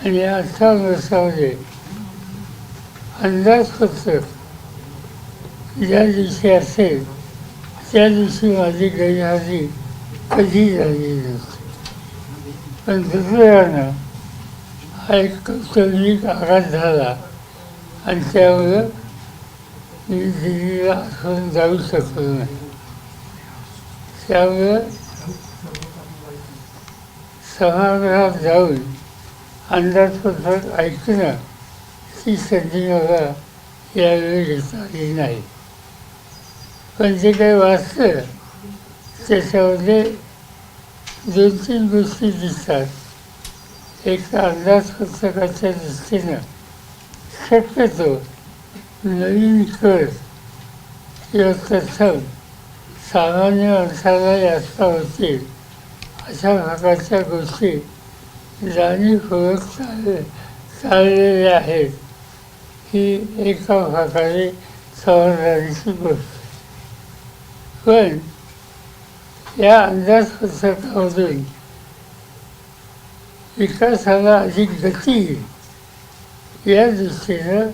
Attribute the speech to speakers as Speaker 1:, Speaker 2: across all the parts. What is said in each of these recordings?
Speaker 1: आणि अर्थानुसार अंदाजपत्रक ज्या दिवशी असेल त्या दिवशी माझी गैरहजेरी कधी झाली नसते. पण दुर्दैवानं हा एक कौटुंबिक आघात झाला आणि त्यामुळं मी दिल्लीला आठवून जाऊ शकलो नाही. त्यामुळं सभागृहात जाऊन अंदाजपत्रक ऐकणं ही संधी मला यावेळी घेता आली नाही. पण जे काही वाचलं त्याच्यामध्ये 2-3 गोष्टी दिसतात. एक तर अंदाजपत्रकाच्या दृष्टीनं शक्यतो नवीन कर किंवा प्रथम सामान्य माणसाला जास्त होतील अशा प्रकारच्या गोष्टी जाणीवपूर्वक चाललेल्या आहेत. ही एका प्रकारे समाधानाची गोष्ट. पण या अंदाजपत्रकामधून विकासाला अधिक गती येईल या दृष्टीनं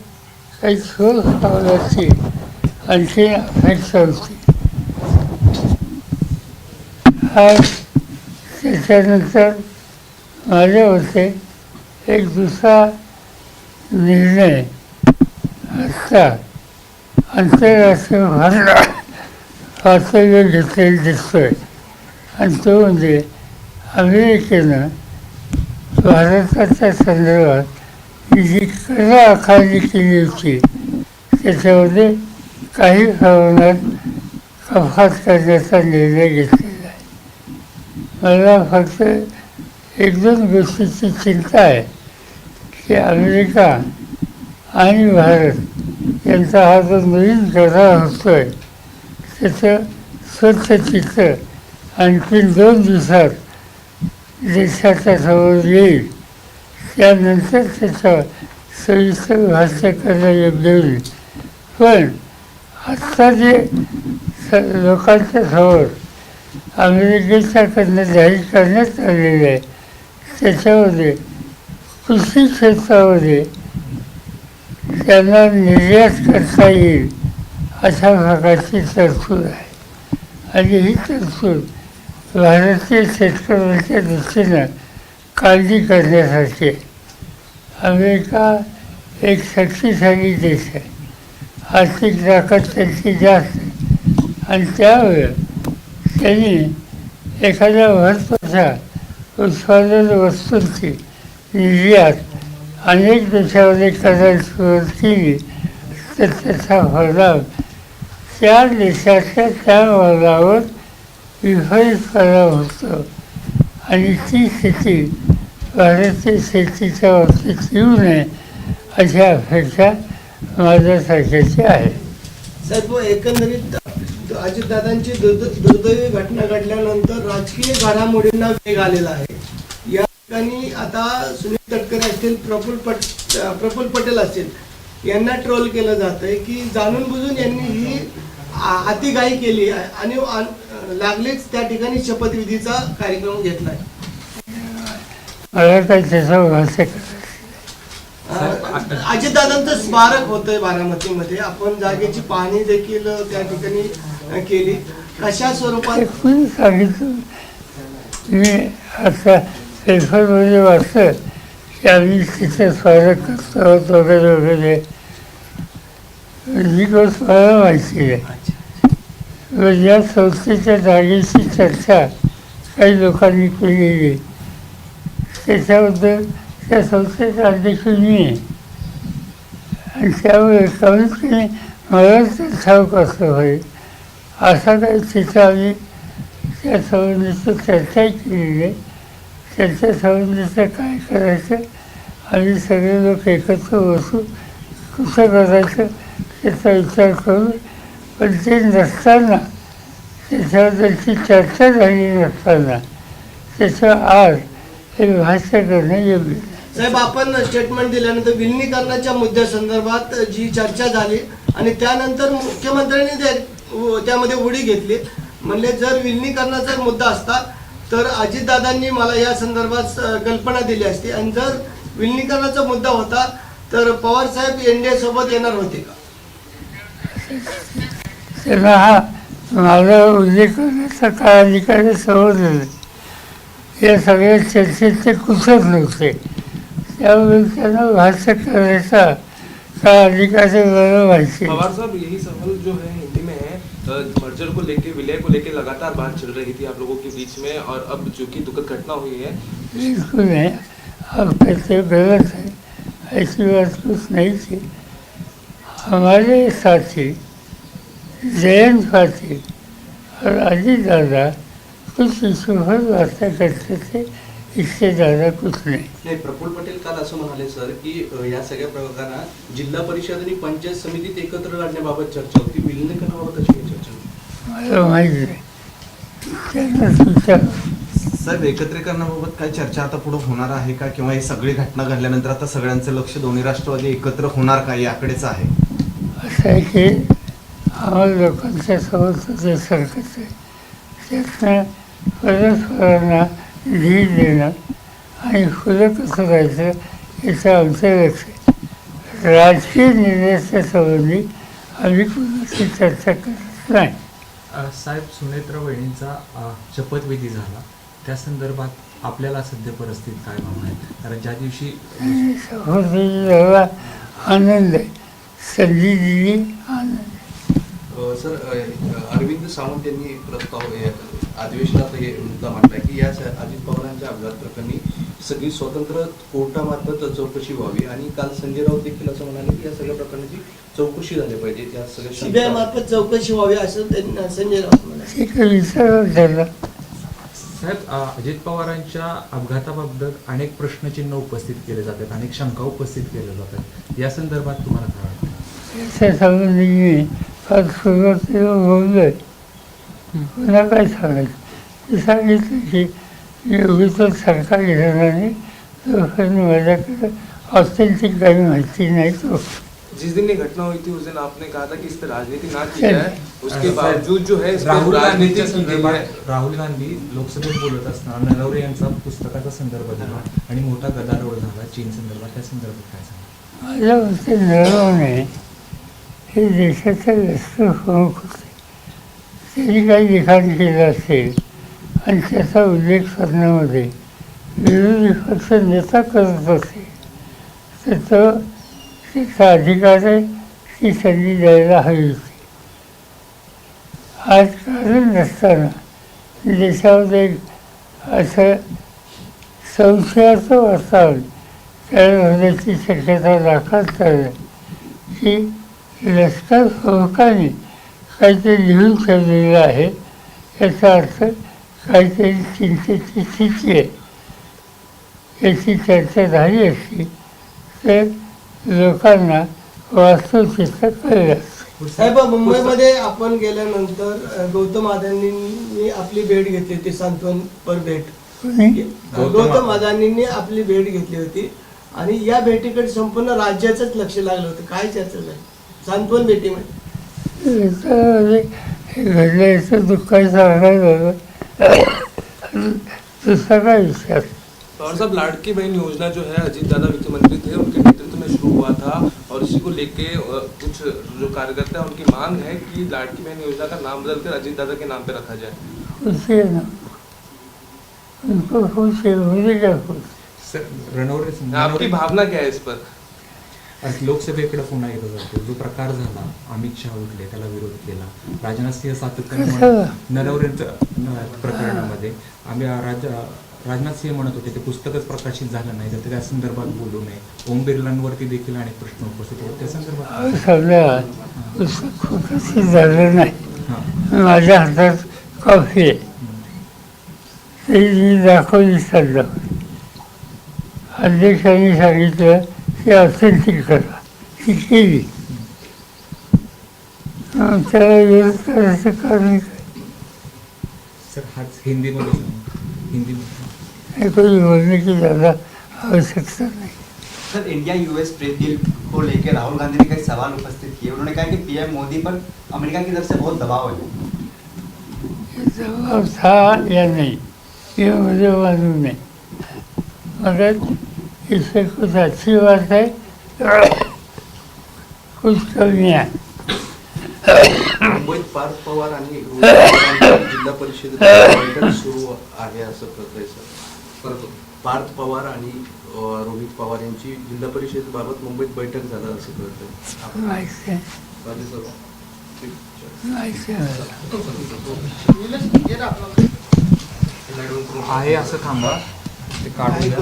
Speaker 1: काही ठोस पावलाची आणखी अपेक्षा होती. त्याच्यानंतर माझ्या मते एक दुसरा निर्णय असता आंतरराष्ट्रीय वास्तव्य घेतलेलं दिसतोय आणि तो म्हणजे अमेरिकेनं भारताच्या संदर्भात जी कर आकारणी केली होती त्याच्यामध्ये काही प्रमाणात कपात करण्याचा निर्णय घेतलेला आहे. मला फक्त 1-2 गोष्टीची चिंता आहे की अमेरिका आणि भारत यांचा हा जो नवीन करार होतो आहे त्याचं स्वच्छ चित्र आणखीन 2 दिवसात देशाच्या समोर येईल. त्यानंतर त्याच्यावर सविस्तर भाष्य करणं योग्य होईल. पण आत्ता जे लोकांच्या समोर अमेरिकेच्याकडनं जाहीर करण्यात आलेलं आहे त्याच्यामध्ये कृषी क्षेत्रामध्ये त्यांना निर्यात करता येईल अशा प्रकारची तरतूद आहे. आणि ही तरतूद भारतीय शेतकऱ्यांच्या दृष्टीनं काळजी करण्यासारखी आहे. अमेरिका एक शक्तिशाली देश आहे. आर्थिक ताकद त्यांची जास्त आहे आणि त्यामुळे त्यांनी एखाद्या महत्त्वाच्या उत्पादन वस्तूंची निर्यात अनेक देशामध्ये करायला सुरुवात केली तर त्याचा परिणाम त्या देशाच्या त्या मालावर विपरीत परिणाम होतो आणि ती स्थिती भारतीय शेतीच्या बाबतीत येऊ नये अशी अपेक्षा माझ्यासारख्याची आहे.
Speaker 2: साहेब, एकंदरीत अजितदादांची दुर्दैवी घटना घडल्यानंतर राजकीय घडामोडींना वेग आलेला आहे. या ठिकाणी आता सुनील तटकरे असतील, प्रफुल्ल पटेल असतील यांना ट्रोल केलं जात आहे की जाणून बुजून यांनी ही अतिघाई केली आहे आणि लागलीच त्या ठिकाणी शपथविधीचा कार्यक्रम घेतलाय.
Speaker 1: मला काही त्याचं भाष्य
Speaker 2: अजितदादांचं स्मारक होतंय बारामतीमध्ये, आपण जागेची पाहणी देखील त्या ठिकाणी केली. कशा स्वरूपात
Speaker 1: सांगितलं मी आता पेपरमध्ये वाचलं की आम्ही तिथे स्मारक करतो वगैरे वगैरे. ही गोष्ट मला माहिती आहे. या संस्थेच्या जागेची चर्चा काही लोकांनी केलेली त्याच्याबद्दल त्या संस्थेचा अध्यक्ष मी आहे आणि त्यामुळे कमीत कमी मला तर ठाऊक असं होईल असा काही तिथं आम्ही त्या संबंधीचं चर्चाही केलेली आहे. त्याच्या संबंधीचं काय करायचं आम्ही सगळे लोक एकत्र बसू कसं करायचं त्याचा विचार करू. पण ते नसताना त्याच्याबद्दलची चर्चा झाली नसताना त्याचं आज हे भाष्य करणं योग्य.
Speaker 2: साहेब, आपण स्टेटमेंट दिल्यानंतर विलिनीकरणाच्या मुद्द्यासंदर्भात जी चर्चा झाली आणि त्यानंतर मुख्यमंत्र्यांनी त्यामध्ये उडी घेतली. म्हणले जर विलिनीकरणाचा मुद्दा असता तर अजितदादांनी मला या संदर्भात कल्पना दिली असती आणि जर विलिनीकरणाचा मुद्दा होता, तर पवार साहेब एनडीए सोबत येणार होते का?
Speaker 1: त्यांना हा माझा उल्लेख करण्याचा काळ अधिकारी समजलेलं. या सगळ्या चर्चेत ते कुशल नव्हते, त्यामुळे त्यांना भाष्य करायचा का अधिकारी बरं व्हायचे.
Speaker 3: पवार साहब, यही सवाल जो है हिंदी में है, मर्जर को लेके, विलय को लेके लगातार बात चल रही थी आप लोगों के बीच में, और अब जो कि दुखद घटना हुई है।
Speaker 1: बिल्कुल नहीं, आप कहते हो गलत है, ऐसी बात कुछ नहीं थी. हमारे साथी जयंत पाटिल और अजीत दादा कुछ इशू पर बातें करते थे, इससे ज़्यादा कुछ नहीं.
Speaker 4: नाही, प्रफुल्ल पटेल काल असं म्हणाले सर की या सगळ्या प्रकरणात जिल्हा परिषद आणि पंचायत समितीत एकत्र आणण्याबाबत चर्चा होती, विलिनीकरणाबाबत कशी काही चर्चा होती?
Speaker 1: मला माहीत नाही, त्यांना विचार.
Speaker 5: साहेब, एकत्रीकरणाबाबत काय चर्चा आता पुढे होणार आहे का, किंवा ही सगळी घटना घडल्यानंतर आता सगळ्यांचं लक्ष दोन्ही राष्ट्रवादी एकत्र होणार का याकडेच आहे?
Speaker 1: असं आहे की आम्हाला लोकांच्या समोर जे सरकत आहे त्यातनं परस्परांना धीर देणं आणि खुलं कसं राहायचं याचं आमचं लक्ष आहे. राजकीय निर्णयाच्या संबंधी आम्ही कुणाची चर्चा करत नाही.
Speaker 6: साहेब, सुनेत्रा वहिनींचा शपथविधी झाला, त्या संदर्भात आपल्याला सध्या परिस्थिती काय भावना आहे? कारण ज्या दिवशी
Speaker 1: सहोदरीला आनंद आहे, संधी दिली आनंद.
Speaker 4: सर, अरविंद सावंत यांनी प्रस्ताव अधिवेशनात हे मुद्दा मांडला की या अजित पवारांच्या अपघात प्रकरणी सगळी स्वतंत्र कोर्टामार्फत चौकशी व्हावी, आणि काल संजय राऊत देखील असं म्हणाले की या सगळ्या प्रकरणाची चौकशी झाली पाहिजे, त्या सगळ्या
Speaker 2: सीबीआय मार्फत चौकशी व्हावी असं त्यांनी संजय राऊत म्हणाले.
Speaker 1: ठीक आहे, विचारायला झालं.
Speaker 6: साहेब, अजित पवारांच्या अपघाताबाबत अनेक प्रश्नचिन्ह उपस्थित केले जातात, अनेक शंका उपस्थित केल्या जातात, या संदर्भात तुम्हाला काय वाटतं?
Speaker 1: याच्या संबंधी मी फार सुरुवातीला बोललो आहे, पुन्हा काय सांगायचं. ते सांगितलं की एवढी तर सरकार घेणार नाही, लोकांनी माझ्याकडे ऑथेंटिक काही माहिती नाही. तो
Speaker 3: जिस दिन ये घटना हुई थी उस दिन आपने कहा था कि इस पर राजनीति ना की जाए, उसके बावजूद जो है इस पर
Speaker 6: राहुल
Speaker 3: राजनीति
Speaker 6: गांधीच्या
Speaker 3: की गई है.
Speaker 6: संदर्भात राहुल गांधी लोकसभेत बोलत असताना नरवरे यांचा पुस्तकाचा संदर्भ दिला आणि मोठा गदारोळ झाला चीन संदर्भात, त्या संदर्भात काय सांगा?
Speaker 1: माझ्या मते नरवणे हे देशाचे लष्कर प्रमुख होते. त्यांनी काही लिखाण केलं असेल आणि त्याचा उल्लेख करण्यामध्ये विरोधी पक्ष नेता करत असेल तर तो त्याचा अधिकार आहे, ती संधी द्यायला हवी होती. आज कारण नसताना देशामध्ये एक असं संशयाचं वातावरण तयार होण्याची शक्यता दाखवत आहे की लष्कर प्रमुखांनी काहीतरी लिहून ठेवलेलं आहे, याचा अर्थ काहीतरी चिंतेची स्थिती आहे. याची चर्चा झाली असती तर लोकांना वास्तवचित्र कळलं असतं.
Speaker 2: साहेब, मुंबईमध्ये आपण गेल्यानंतर गौतम अदानींनी आपली भेट घेतली होती, सांत्वनपर भेट. गौतम अदानींनी आपली भेट घेतली होती आणि या भेटीकडे संपूर्ण राज्याचंच लक्ष लागलं होतं. काय चर्चा झाली सांत्वन भेटीमध्ये?
Speaker 1: हे घडलं याचं दुःख सांगायचं दुसरा काय विचार.
Speaker 3: पवार साहब, लाड़की बहन योजना जो है अजीत दादा वित्त मंत्री थे, उनके नेतृत्व में शुरू हुआ था, और इसी को लेके कुछ जो कार्यकर्ता हैं उनकी मांग है कि लाड़की बहन योजना का नाम बदलकर अजीत दादा के नाम पे रखा जाए.
Speaker 1: खुशी है ना, उनको खुश है, मुझे क्या खुश.
Speaker 6: सर, रणवरे
Speaker 3: आपकी भावना क्या है इस पर?
Speaker 6: लोकसभेकडे पुन्हा येत जातो, जो प्रकार झाला, अमित शहा उठले, त्याला विरोध केला, राजनाथ सिंह सातत्याने नरवरेंच्या प्रकरणामध्ये आम्ही राजनाथ सिंह म्हणत होते ते पुस्तकच प्रकाशित झालं नाही तर त्या संदर्भात बोलू नये. ओम बिर्लांवरती देखील अनेक प्रश्न उपस्थित होते, त्या संदर्भात
Speaker 1: समजा पुस्तक प्रकाशित झालं नाही, माझ्या हातात कॉफी आहे, ती मी दाखवली चाललं. अध्यक्षांनी सांगितलं की ऑथेंटिक करा, ती केली. त्याला विरोध करायचं कारण काय?
Speaker 6: सर, हाच हिंदीमध्ये
Speaker 1: कोई बोलने की ज़्यादा आवश्यकता नहीं.
Speaker 7: Sir, India US trade deal को लेकर राहुल गांधी ने कई सवाल उपस्थित किए. उन्होंने कहा कि पीएम मोदी पर अमेरिका की तरफ से बहुत दबाव है.
Speaker 1: दबाव था या नहीं ये मुझे मालूम नहीं, मगर इससे कुछ अच्छी बात है, कुछ कमी है.
Speaker 4: मुंबईत पार्थ पवार आणि रोहित पवारांची जिल्हा परिषद बैठक सुरू आहे असं कळतंय सर. पार्थ पवार आणि रोहित पवार यांची जिल्हा परिषदेबाबत मुंबईत बैठक झालं असं कळतंय.
Speaker 1: माहिती आहे, माहिती आहे मला.
Speaker 6: आहे असं थांबा ते काढूया.